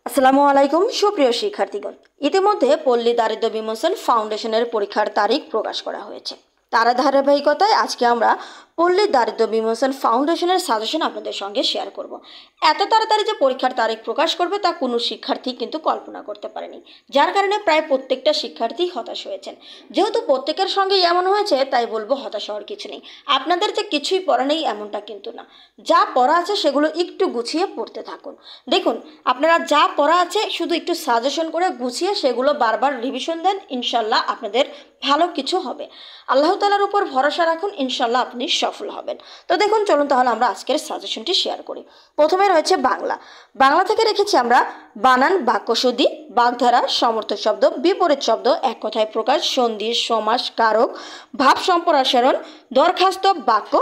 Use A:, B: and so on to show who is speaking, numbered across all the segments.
A: আসসালামু আলাইকুম সুপ্রিয় শিক্ষার্থীগণ, ইতিমধ্যে পল্লী দারিদ্র্য বিমোচন ফাউন্ডেশনের পরীক্ষার তারিখ প্রকাশ করা হয়েছে। তার ধারাবাহিকতায় আজকে আমরা পল্লী দারিদ্র্য বিমোচন ফাউন্ডেশনের সাজেশন আপনাদের সঙ্গে শেয়ার করব। এত তাড়াতাড়ি যে পরীক্ষার তারিখ প্রকাশ করবে তা কোনো শিক্ষার্থী কিন্তু কল্পনা করতে পারেনি, যার কারণে প্রায় প্রত্যেকটা শিক্ষার্থী হতাশ হয়েছেন। যেহেতু প্রত্যেকের সঙ্গে এমন হয়েছে তাই বলবো হতাশ হওয়ার কিছু নেই। আপনাদের যে কিছুই পড়া নেই এমনটা কিন্তু না, যা পড়া আছে সেগুলো একটু গুছিয়ে পড়তে থাকুন। দেখুন, আপনারা যা পড়া আছে শুধু একটু সাজেশন করে গুছিয়ে সেগুলো বারবার রিভিশন দেন, ইনশাল্লাহ আপনাদের ভালো কিছু হবে। আল্লাহ তাআলার উপর ভরসা রাখুন, ইনশাল্লাহ আপনি সফল হবেন। তো দেখুন, চলুন তাহলে আমরা আজকের সাজেশনটি শেয়ার করি। প্রথমে রয়েছে বাংলা থেকে রেখেছি আমরা বানান, বাক্যশুদ্ধি, বাগধারা, সমর্থক শব্দ, বিপরীত শব্দ, এক কথায় প্রকাশ, সন্ধি, সমাস, কারক, ভাব সম্প্রসারণ, দরখাস্ত, বাক্য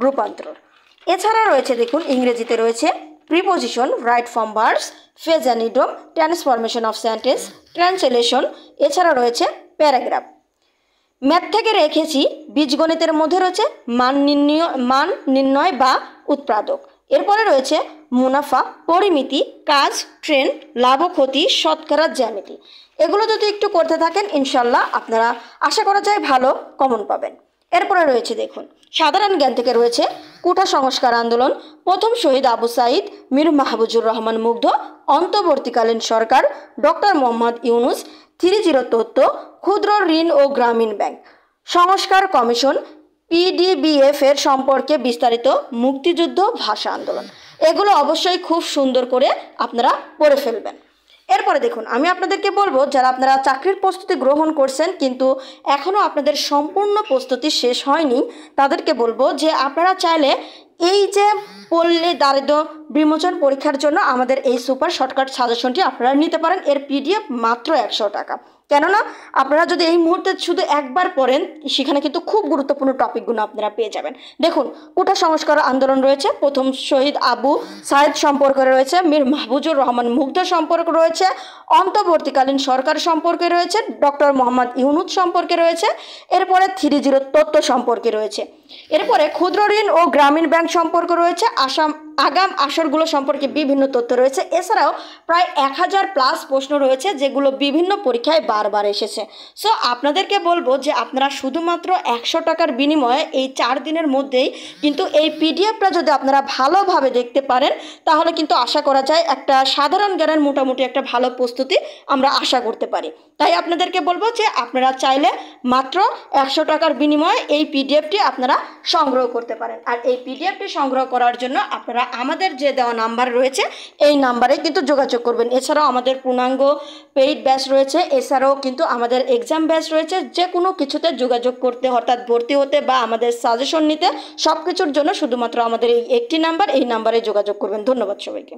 A: রূপান্তর। এছাড়া রয়েছে দেখুন ইংরেজিতে রয়েছে preposition, right form verbs, phrase and idiom, transformation of sentence, translation. এছাড়া রয়েছে প্যারাগ্রাফ। ম্যাথ থেকে রেখেছি বীজগণিতের মধ্যে রয়েছে মান নির্ণয় বা উৎপাদক। এরপরে রয়েছে মুনাফা, পরিমিতি, কাজ, ট্রেন্ড, লাভ ক্ষতি, শতকরা, জ্যামিতি। এগুলো যদি একটু করতে থাকেন ইনশাল্লাহ আপনারা আশা করা যায় ভালো কমন পাবেন। এরপরে রয়েছে দেখুন সাধারণ জ্ঞান থেকে রয়েছে কোটা সংস্কার আন্দোলন, প্রথম শহীদ আবু সাইদ, মীর মাহবুবুর রহমান মুগ্ধ, অন্তর্বর্তীকালীন সরকার, ডক্টর মোহাম্মদ ইউনুস, 3-0 তথ্য, ক্ষুদ্র ঋণ ও গ্রামীণ ব্যাংক, সংস্কার কমিশন, পিডিবিএফ এর সম্পর্কে বিস্তারিত, মুক্তিযুদ্ধ, ভাষা আন্দোলন। এগুলো অবশ্যই খুব সুন্দর করে আপনারা পড়ে ফেলবেন। এরপরে দেখুন, আমি আপনাদেরকে বলবো যারা আপনারা চাকরির প্রস্তুতি গ্রহণ করছেন কিন্তু এখনও আপনাদের সম্পূর্ণ প্রস্তুতি শেষ হয়নি, তাদেরকে বলবো যে আপনারা চাইলে এই যে পল্লী দারিদ্র্য বিমোচন পরীক্ষার জন্য আমাদের এই সুপার শর্টকাট সাজেশনটি আপনারা নিতে পারেন। এর পিডিএফ মাত্র 100 টাকা। কেননা আপনারা যদি এই মুহূর্তে শুধু একবার পড়েন সেখানে কিন্তু খুব গুরুত্বপূর্ণ টপিকগুলো আপনারা পেয়ে যাবেন। দেখুন, কোটা সংস্কার আন্দোলন রয়েছে, প্রথম শহীদ আবু সাইদ সম্পর্কে রয়েছে, মীর মাহবুবুর রহমান মুগ্ধ সম্পর্কে রয়েছে, অন্তর্বর্তীকালীন সরকার সম্পর্কে রয়েছে, ডক্টর মোহাম্মদ ইউনুস সম্পর্কে রয়েছে, এরপরে 3-0 তথ্য সম্পর্কে রয়েছে, এরপরে ক্ষুদ্র ঋণ ও গ্রামীণ ব্যাংক সম্পর্কে রয়েছে, আগাম আসরগুলো সম্পর্কে বিভিন্ন তথ্য রয়েছে। এছাড়াও প্রায় 1000+ প্রশ্ন রয়েছে যেগুলো বিভিন্ন পরীক্ষায় বারবার এসেছে। সো আপনাদেরকে বলবো যে আপনারা শুধুমাত্র 100 টাকার বিনিময়ে এই 4 দিনের মধ্যেই কিন্তু এই পিডিএফটা যদি আপনারা ভালোভাবে দেখতে পারেন তাহলে কিন্তু আশা করা যায় একটা সাধারণ জ্ঞানের মোটামুটি একটা ভালো প্রস্তুতি আমরা আশা করতে পারি। তাই আপনাদেরকে বলবো যে আপনারা চাইলে মাত্র 100 টাকার বিনিময়ে এই পিডিএফটি আপনারা সংগ্রহ করতে পারেন। আর এই পিডিএফটি সংগ্রহ করার জন্য আপনারা আমাদের যে দেওয়া নাম্বার রয়েছে এই নাম্বারে কিন্তু যোগাযোগ করবেন। এছাড়াও আমাদের পূর্ণাঙ্গ পেইড ব্যাচ রয়েছে, এছাড়াও কিন্তু আমাদের এক্সাম ব্যাচ রয়েছে। যে কোনো কিছুতে যোগাযোগ করতে, অর্থাৎ ভর্তি হতে বা আমাদের সাজেশন নিতে, সব কিছুর জন্য শুধুমাত্র আমাদের এই একটি নাম্বার, এই নাম্বারে যোগাযোগ করবেন। ধন্যবাদ সবাইকে।